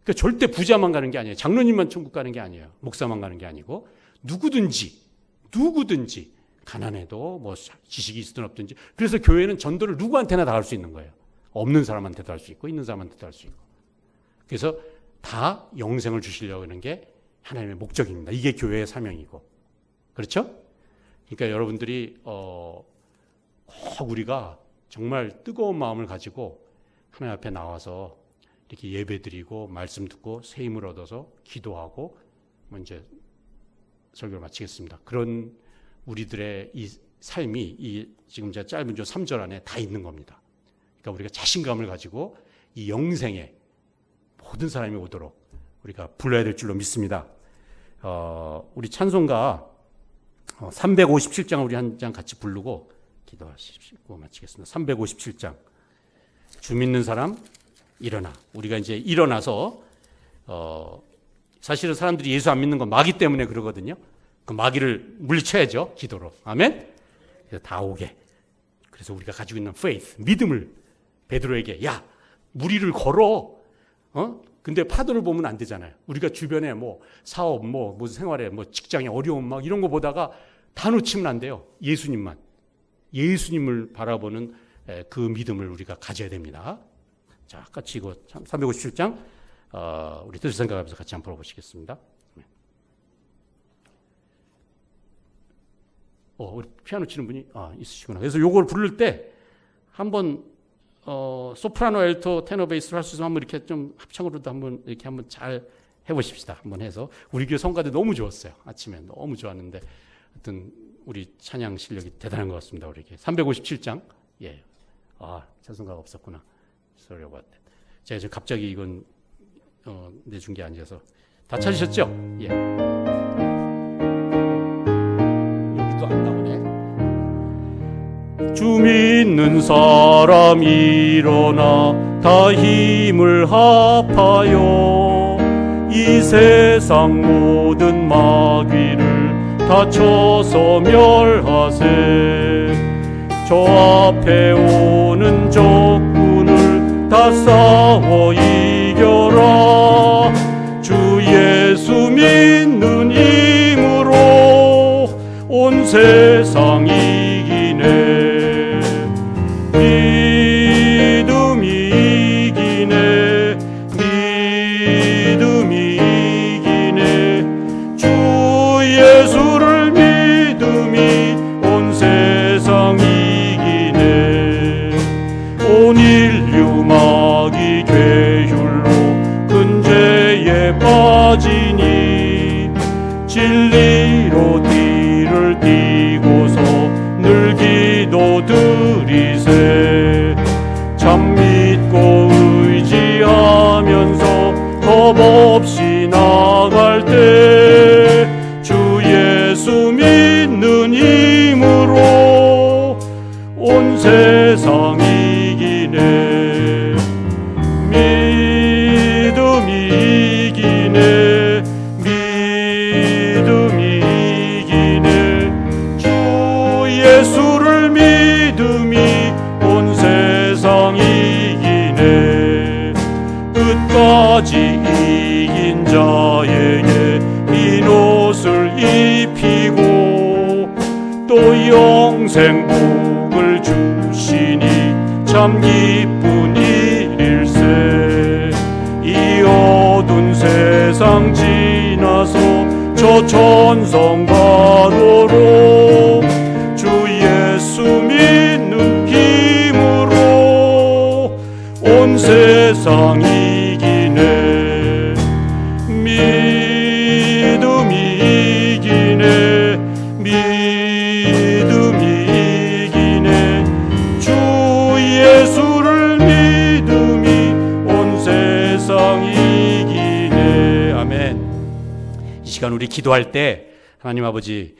그러니까 절대 부자만 가는 게 아니에요. 장로님만 천국 가는 게 아니에요. 목사만 가는 게 아니고 누구든지 가난해도 뭐 지식이 있든 없든지. 그래서 교회는 전도를 누구한테나 다 할 수 있는 거예요. 없는 사람한테도 할 수 있고 있는 사람한테도 할 수 있고. 그래서 다 영생을 주시려고 하는 게 하나님의 목적입니다. 이게 교회의 사명이고. 그렇죠? 그러니까 여러분들이 꼭 우리가 정말 뜨거운 마음을 가지고 하나님 앞에 나와서 이렇게 예배드리고 말씀 듣고 새 힘을 얻어서 기도하고 이제 설교를 마치겠습니다. 그런 우리들의 이 삶이 이 지금 제가 짧은 3절 안에 다 있는 겁니다. 그러니까 우리가 자신감을 가지고 이 영생에 모든 사람이 오도록 우리가 불러야 될 줄로 믿습니다. 우리 찬송가 357장을 우리 한 장 같이 부르고 기도하시고 마치겠습니다. 357장. 주 믿는 사람 일어나. 우리가 이제 일어나서 사실은 사람들이 예수 안 믿는 건 마귀 때문에 그러거든요. 그 마귀를 물리쳐야죠. 기도로. 아멘. 그래서 다 오게. 그래서 우리가 가지고 있는 faith, 믿음을 베드로에게 야, 무리를 걸어. 근데 파도를 보면 안 되잖아요. 우리가 주변에 뭐 사업, 무슨 생활에 직장에 어려움 막 이런 거 보다가 다 놓치면 안 돼요. 예수님을 바라보는 그 믿음을 우리가 가져야 됩니다. 자, 같이 이거 357장 우리 뜻을 생각하면서 같이 한번 풀어보시겠습니다. 우리 피아노 치는 분이 있으시구나. 그래서 요걸 부를 때 한번 소프라노, 엘토, 테너, 베이스를 할 수 있으면 한번 이렇게 좀 합창으로도 한번 잘 해보십시다. 한번 해서 우리 교회 성가대 너무 좋았어요. 아침에 너무 좋았는데 하여튼 우리 찬양 실력이 대단한 것 같습니다. 우리에게 357장. 예. 찬송가가 없었구나. Sorry about that. 제가 지금 갑자기 이건 내준 게 아니어서 다 찾으셨죠? 예. 여기도 안 나오네. 주 믿는 사람 일어나 다 힘을 합하여 이 세상 모든 마귀를 다 쳐서 멸하세. 저 앞에 오는 적군을 다 싸워 이겨라. 주 예수 믿는 힘으로 온 세상 이기네. 믿음이 이기네. 믿음이 이기네. 주 예수를 믿음이 온 세상 이기네. 온 인류 마귀 괴율로 큰 죄에 빠지니 진리로 뒤를 띠고서 늘 기도드리세. 참 믿고 의지하면서 겁 없이 나갈 때 주 예수 믿는 힘으로 온 세상 이기네. 믿음이 이기네. 믿음이 이기네. 주 예수를 믿음이 온 세상 이기네. 끝까지 이긴 자에게 흰 옷을 입히고 또 영생 복을 주시니 참 기쁜 일일세. 이 어두운 세상 지나서 저 천성 가도록 주 예수 믿는 힘으로 온 세상 이기네. 믿음이 이기네. 믿음이 이기네. 주 예수를 믿음이 온 세상 이기네. 아멘. 이 시간 우리 기도할 때 하나님 아버지,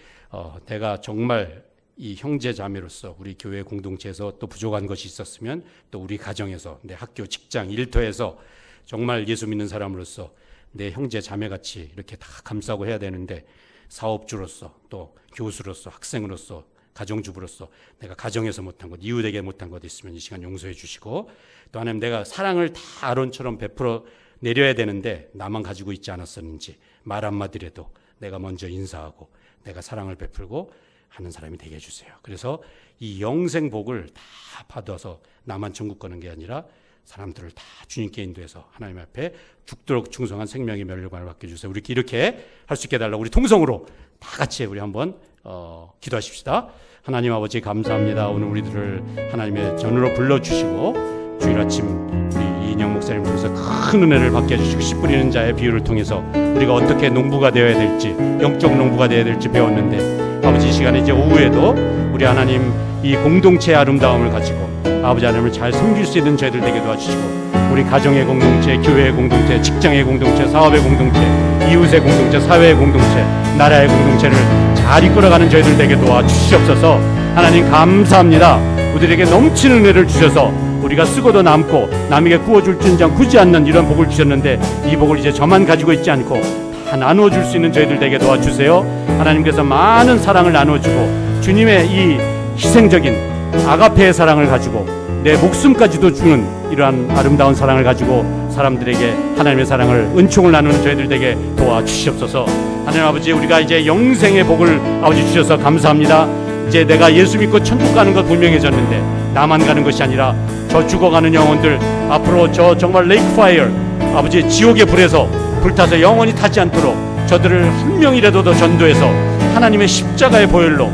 내가 정말 이 형제 자매로서 우리 교회 공동체에서 또 부족한 것이 있었으면 또 우리 가정에서 내 학교 직장 일터에서 정말 예수 믿는 사람으로서 내 형제 자매같이 이렇게 다 감싸고 해야 되는데 사업주로서 또 교수로서 학생으로서 가정주부로서 내가 가정에서 못한 것, 이웃에게 못한 것 있으면 이 시간 용서해 주시고, 또 하나님 내가 사랑을 다 아론처럼 베풀어 내려야 되는데 나만 가지고 있지 않았었는지 말 한마디라도 내가 먼저 인사하고 내가 사랑을 베풀고 하는 사람이 되게 해주세요. 그래서 이 영생 복을 다 받아서 나만 천국 가는 게 아니라 사람들을 다 주님께 인도해서 하나님 앞에 죽도록 충성한 생명의 멸류관을 받게 해주세요. 우리 이렇게 할 수 있게 해달라고 우리 통성으로 다 같이 우리 한번 기도하십시다. 하나님 아버지 감사합니다. 오늘 우리들을 하나님의 전으로 불러주시고 주일 아침 우리 이인영 목사님 통해서 큰 은혜를 받게 해주시고 씨 뿌리는 자의 비유를 통해서 우리가 어떻게 농부가 되어야 될지, 영적 농부가 되어야 될지 배웠는데 아버지 이 시간에 이제 오후에도 우리 하나님 이 공동체의 아름다움을 가지고 아버지 하나님을 잘 섬길 수 있는 저희들 되게 도와주시고 우리 가정의 공동체, 교회의 공동체, 직장의 공동체, 사업의 공동체, 이웃의 공동체, 사회의 공동체, 나라의 공동체를 잘 이끌어가는 저희들 되게 도와주시옵소서. 하나님 감사합니다. 우리에게 넘치는 은혜를 주셔서 우리가 쓰고도 남고 남에게 구워줄진장 굳지 않는 이런 복을 주셨는데, 이 복을 이제 저만 가지고 있지 않고 다 나누어줄 수 있는 저희들 되게 도와주세요. 하나님께서 많은 사랑을 나누어주고 주님의 이 희생적인 아가페의 사랑을 가지고 내 목숨까지도 주는 이러한 아름다운 사랑을 가지고 사람들에게 하나님의 사랑을, 은총을 나누는 저희들 되게 도와주시옵소서. 하나님 아버지, 우리가 이제 영생의 복을 아버지 주셔서 감사합니다. 이제 내가 예수 믿고 천국 가는 것 분명해졌는데 나만 가는 것이 아니라 저 죽어가는 영혼들, 앞으로 저 정말 레이크 파이어, 아버지 지옥의 불에서 불타서 영원히 타지 않도록 저들을 한 명이라도 더 전도해서 하나님의 십자가의 보혈로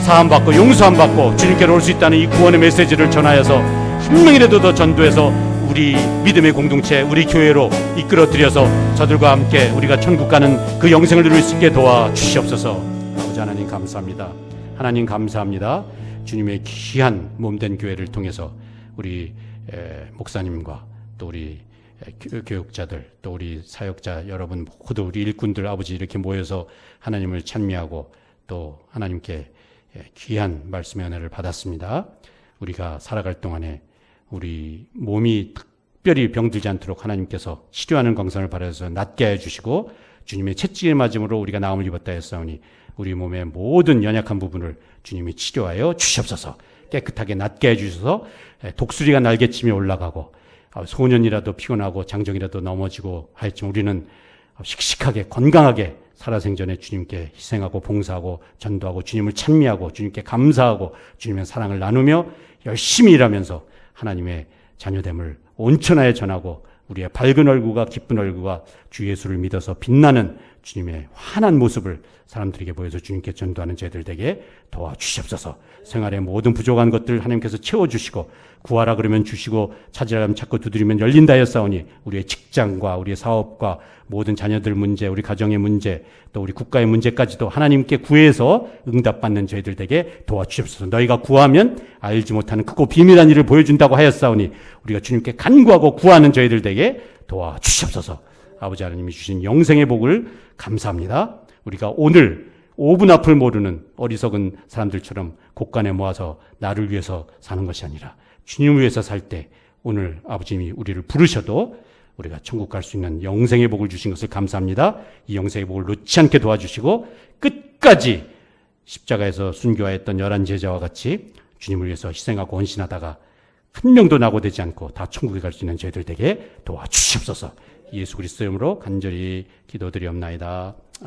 사함받고 용서함받고 주님께로 올 수 있다는 이 구원의 메시지를 전하여서 한 명이라도 더 전도해서 우리 믿음의 공동체, 우리 교회로 이끌어들여서 저들과 함께 우리가 천국 가는 그 영생을 누릴 수 있게 도와주시옵소서. 아버지 하나님 감사합니다. 하나님 감사합니다. 주님의 귀한 몸된 교회를 통해서 우리 목사님과 또 우리 교육자들, 또 우리 사역자 여러분 모두, 우리 일꾼들 아버지 이렇게 모여서 하나님을 찬미하고 또 하나님께 귀한 말씀의 은혜를 받았습니다. 우리가 살아갈 동안에 우리 몸이 특별히 병들지 않도록 하나님께서 치료하는 광선을 발하여서 낫게 해주시고, 주님의 채찍을 맞음으로 우리가 나음을 입었다 했사오니 우리 몸의 모든 연약한 부분을 주님이 치료하여 주시옵소서. 깨끗하게 낫게 해주셔서 독수리가 날개치며 올라가고 소년이라도 피곤하고 장정이라도 넘어지고 하였지만 우리는 씩씩하게 건강하게 살아생전에 주님께 희생하고 봉사하고 전도하고 주님을 찬미하고 주님께 감사하고 주님의 사랑을 나누며 열심히 일하면서 하나님의 자녀됨을 온천하에 전하고 우리의 밝은 얼굴과 기쁜 얼굴과 주 예수를 믿어서 빛나는 주님의 환한 모습을 사람들에게 보여서 주님께 전도하는 저희들 되게 도와주시옵소서. 생활의 모든 부족한 것들 하나님께서 채워주시고, 구하라 그러면 주시고 찾으라 하면 찾고 두드리면 열린다 하였사오니 우리의 직장과 우리의 사업과 모든 자녀들 문제, 우리 가정의 문제, 또 우리 국가의 문제까지도 하나님께 구해서 응답받는 저희들 되게 도와주시옵소서. 너희가 구하면 알지 못하는 크고 비밀한 일을 보여준다고 하였사오니 우리가 주님께 간구하고 구하는 저희들 되게 도와주시옵소서. 아버지 하나님이 주신 영생의 복을 감사합니다. 우리가 오늘 5분 앞을 모르는 어리석은 사람들처럼 곳간에 모아서 나를 위해서 사는 것이 아니라 주님을 위해서 살 때 오늘 아버지님이 우리를 부르셔도 우리가 천국 갈 수 있는 영생의 복을 주신 것을 감사합니다. 이 영생의 복을 놓지 않게 도와주시고 끝까지 십자가에서 순교하였던 11 제자와 같이 주님을 위해서 희생하고 헌신하다가 한 명도 낙오되지 않고 다 천국에 갈 수 있는 저희들 되게 도와주시옵소서. 예수 그리스도의 이름으로 간절히 기도드리옵나이다.